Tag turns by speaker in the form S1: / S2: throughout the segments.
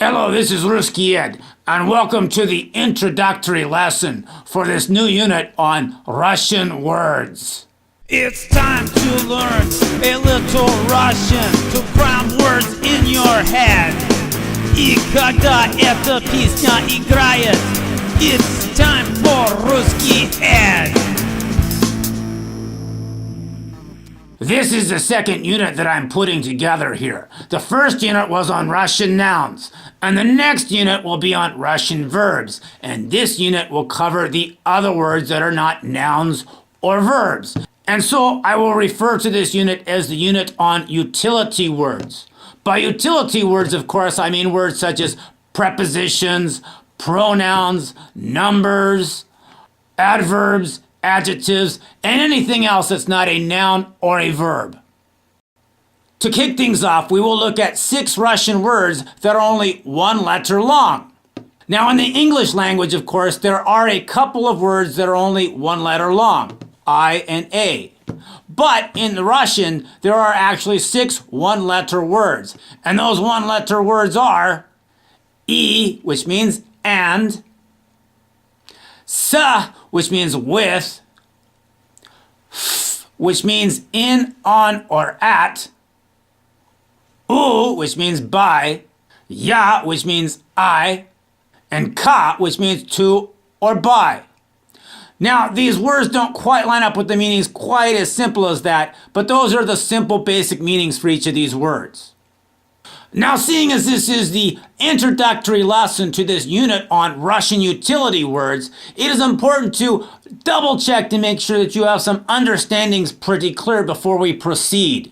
S1: Hello, this is Rusky Ed, and welcome to the introductory lesson for this new unit on Russian words.
S2: It's time to learn a little Russian, to cram words in your head. И когда эта песня играет, it's time for Rusky Ed.
S1: This is the second unit that I'm putting together here. The first unit was on Russian nouns, and the next unit will be on Russian verbs, and this unit will cover the other words that are not nouns or verbs. And so I will refer to this unit as the unit on utility words. By utility words, of course, I mean words such as prepositions, pronouns, numbers, adverbs, adjectives, and anything else that's not a noun or a verb. To kick things off, we will look at 6 Russian words that are only one letter long. Now, in the English language, of course, there are a couple of words that are only one letter long, I and A. But in the Russian, there are actually 6 one-letter words. And those one-letter words are E, which means and, S, which means with, F, which means in, on, or at, U, which means by, Ya, which means I, and Ka, which means to or by. Now, these words don't quite line up with the meanings quite as simple as that, but those are the simple basic meanings for each of these words. Now, seeing as this is the introductory lesson to this unit on Russian utility words, it is important to double check to make sure that you have some understandings pretty clear before we proceed.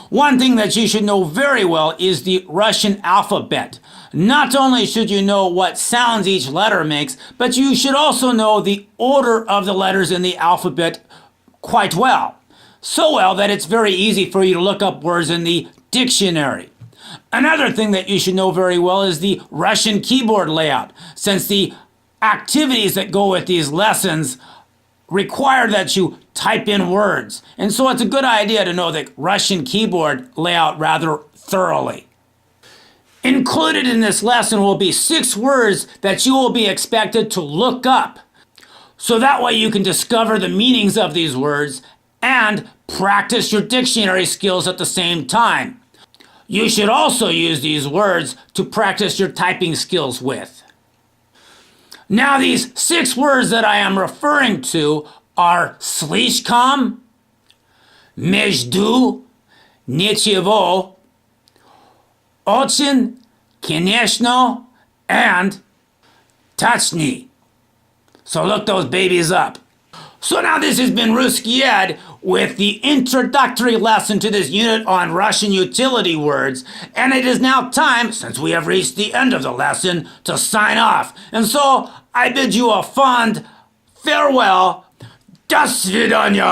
S1: One thing that you should know very well is the Russian alphabet. Not only should you know what sounds each letter makes, but you should also know the order of the letters in the alphabet quite well. So well that it's very easy for you to look up words in the dictionary. Another thing that you should know very well is the Russian keyboard layout, since the activities that go with these lessons require that you type in words. And so it's a good idea to know the Russian keyboard layout rather thoroughly. Included in this lesson will be 6 words that you will be expected to look up. So that way you can discover the meanings of these words and practice your dictionary skills at the same time. You should also use these words to practice your typing skills with. Now, these 6 words that I am referring to are слишком, между, ничего, очень, конечно, and точно. So look those babies up. So now this has been Rusky Ed with the introductory lesson to this unit on Russian utility words, and it is now time, since we have reached the end of the lesson, to sign off. And so I bid you a fond farewell. До свидания!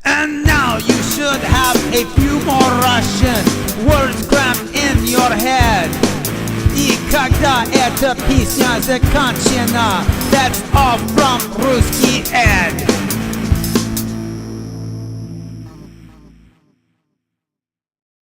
S2: And now you should have a few more Russian words crammed in your head. И когда эта песня закончена, that's all from Rusky Ed.